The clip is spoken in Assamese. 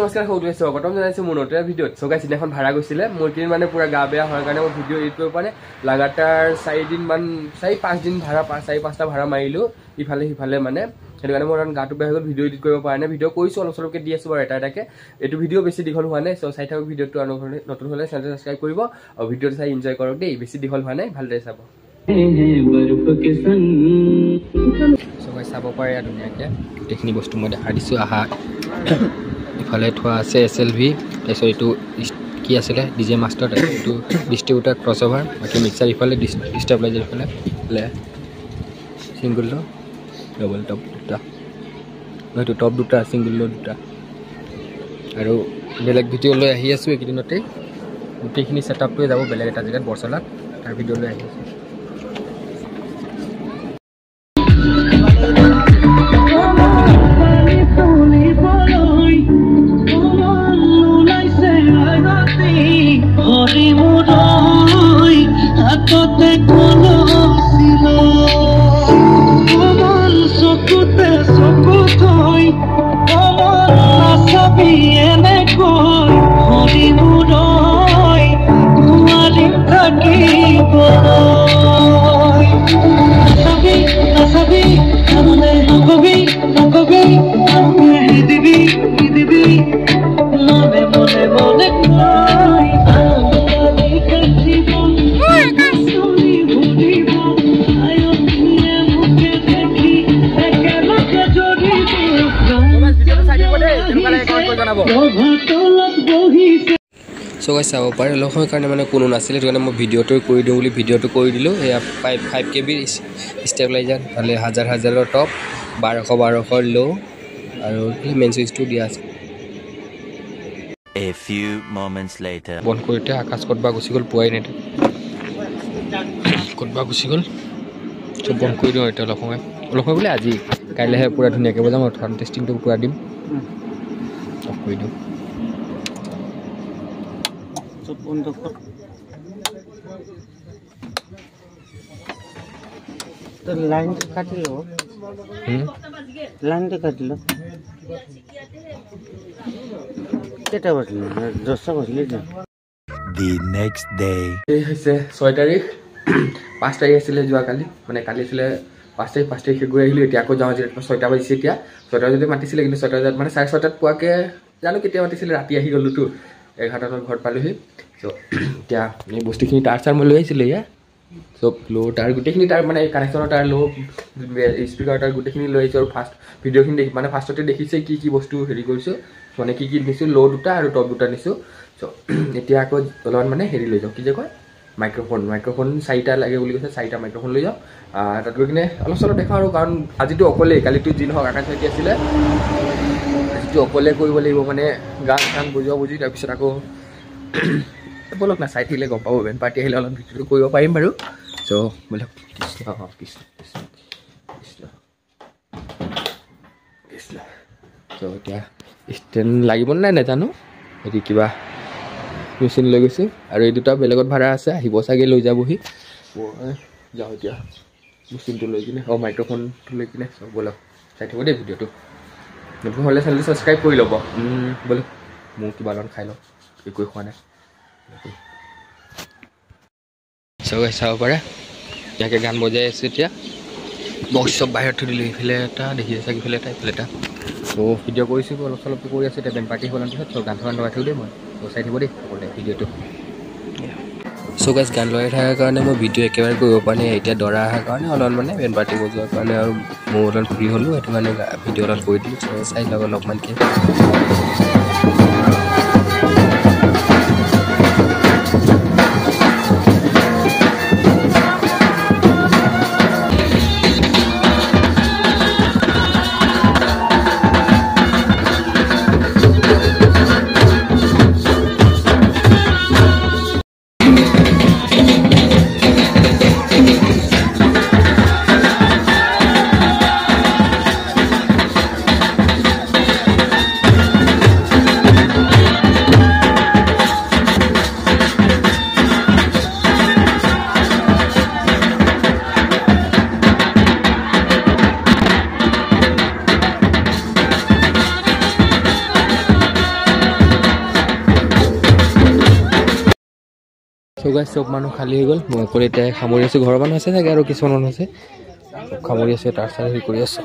নমস্কাৰ সৌদে স্বাগতম জনাইছো মোৰ নতুন ভিডিঅ'ত সো গাইছ এখন ভাড়া গৈছিলে মোৰ কিন মানে পুৰা গা বেয়া হোৱাৰ কাৰণে মই ভিডিঅ' এডিট কৰিব পানে লাগাতাৰ 4 দিন মান 4-5 দিন ভাড়া 4-5টা ভাড়া মাৰিলো ইফালে সিফালে মানে সেইটো কাৰণে মোৰ গাটো বেয়া হৈ গ'ল ভিডিঅ' এডিট কৰিব পৰা নাই ভিডিঅ' কৰিছো অলপকে দি আছো বাৰু এটাকে এইটো ভিডিঅ' বেছি দীঘল হোৱা নাই সো চাই থাকক ভিডিঅ'টো নতুন হলে চেনেলটো সাবস্ক্ৰাইব কৰিব আৰু ভিডিঅ'টো চাই এনজয় কৰক দেই বেছি দীঘল হোৱা নাই ভালদৰে চাব সো গাইছ চাব পাৰে ধুনীয়াকৈ গোটেইখিনি বস্তু মই দেখা দিছো আহা ইফালে থোৱা আছে এছএলভি তাৰপিছত এইটো কি আছিলে ডিজে মাষ্টাৰ এইটো ডিষ্ট্ৰিবিউটাৰ ক্ৰছঅভাৰ বাকী মিক্সাৰ ইফালে ষ্টেবিলাইজাৰ ইফালে সিংগল লো ডবল টপ দুটা হয়তো টপ দুটা সিংগল লো দুটা আৰু বেলেগ ভিডিঅ' লৈ আহি আছোঁ এইকেইদিনতে গোটেইখিনি ছেটআপটোৱে যাব বেলেগ এটা জেগাত বৰচলাত তাৰ ভিডিঅ' লৈ আহি আছোঁ সো গাইছ চাব পাৰে লখৰ কাৰণে মানে কোনো নাছিলে সেইটো কাৰণে মই ভিডিঅ'টো কৰি দিওঁ বুলি ভিডিঅ'টো কৰি দিলোঁ এয়া 5 KB ষ্টেবিলাইজাৰ ভালে হাজাৰৰ টপ 1200 লো আৰু মেইন সুইচটো দিয়া আছে A few moments later বন্ধ কৰিতে আকাশ কতবা গুচি গ'ল পোৱাই নাই কতবা গুচি গ'ল সব বন্ধ কৰি দিওঁ এটা লখৰ বোলে আজি কাইলেহে পুৰা ধুনীয়াকৈ বজাম আৰু থাৰ্ড টেষ্টিংটো পুৰা দিম অফ কৰি দিওঁ तो लाइन काट लो लाइन काट लो केटा बजले 10 बजले the next day এই হৈছে 6 তাৰিখ 5 তাৰিখ আছিল যোৱা কালি মানে কালি আছিল 5 তাৰিখে গৈ আহিলো এতিয়া আকৌ যাওঁ যে 6টা বাজিছে এতিয়া 6টা যদি মাতিছিলে কিন্তু 6টা বজাত মানে 6:30টাত পোৱাকে জানো কেতিয়া মাতিছিলে ৰাতি আহি গ'লো তো 11টাত ঘৰত পালোহি সো এতিয়া এই বস্তুখিনি টাৰ মই লৈ আহিছিলোঁ ইয়া সব লো টাৰ গোটেইখিনি টাৰ মানে কানেকশ্যনৰ টাৰ লো স্পীকাৰ টাৰ গোটেইখিনি লৈ আহিছোঁ আৰু ফাৰ্ষ্ট ভিডিঅ'খিনি দেখি মানে ফাৰ্ষ্টতে দেখিছে কি বস্তু হেৰি কৰিছোঁ মানে কি নিছোঁ লো দুটা আৰু টপ দুটা নিছোঁ সো এতিয়া আকৌ অলপমান মানে হেৰি লৈ যাওঁ কি যে কয় মাইক্ৰফোন 4টা লাগে বুলি কৈছে 4টা মাইক্ৰফোন লৈ যাওঁ তাত গৈ কিনে অলপ দেখাওঁ আৰু কাৰণ আজিতো অকলে কালিতো যি নহওক আকাশ থাকি আছিলে আজিতো অকলে কৰিব লাগিব মানে গান বুজি তাৰপিছত আকৌ বলক না চাই থাকিলে গম পাব বেন পাৰ্টি আহিলে অলপ ভিডিঅ'টো কৰিব পাৰিম বাৰু সো বলক কৃষ্ণ সো এতিয়া ষ্টেণ্ড লাগিব নাই নাজানো হেৰি কিবা মেচিন লৈ গৈছোঁ আৰু এই দুটা বেলেগত ভাড়া আছে আহিব চাগে লৈ যাবহি মই যাওঁ এতিয়া মেচিনটো লৈ কিনে মাইক্ৰফোনটো লৈ কিনে সব বলক চাই থাকিব দেই ভিডিঅ'টো নতুন হ'লে চেনেলটো ছাবস্ক্ৰাইব কৰি ল'ব বলক মোৰ কিবা অলপ খাই লওঁ একোৱে খোৱা নাই সব চাব পাৰে ইয়াকে গান বজাই আছোঁ এতিয়া বক্স চব বাহিৰত থৈ দিলোঁ ইফালে এটা দেখি আছে ইফালে এটা সো ভিডিঅ' কৰিছোঁ অলপ কৰি আছোঁ এতিয়া বেন পাৰ্টি হ'ল পিছত সব গান লগাই থৈ দেই মই চাই থাকিব দেই সকলোৱে ভিডিঅ'টো সো গাইছ গান লগাই থকাৰ কাৰণে মই ভিডিঅ' একেবাৰে কৰিব পৰা নাই এতিয়া দৰা অহাৰ কাৰণে অলপমান মানে বেন পাৰ্টি বজোৱাৰ কাৰণে আৰু মই অলপ ফ্ৰী হ'লোঁ সেইটো কাৰণে ভিডিঅ' অলপ কৰি দিলোঁ চাই লওক অলপমানকৈ গাইছ চব মানুহ খালী হৈ গ'ল মই অকলে এতিয়া সামৰি আছোঁ ঘৰৰ মানুহ আছে চাগে আৰু কিছুমান মানুহ আছে সামৰি আছে তাৰ চাৰ হেৰি কৰি আছোঁ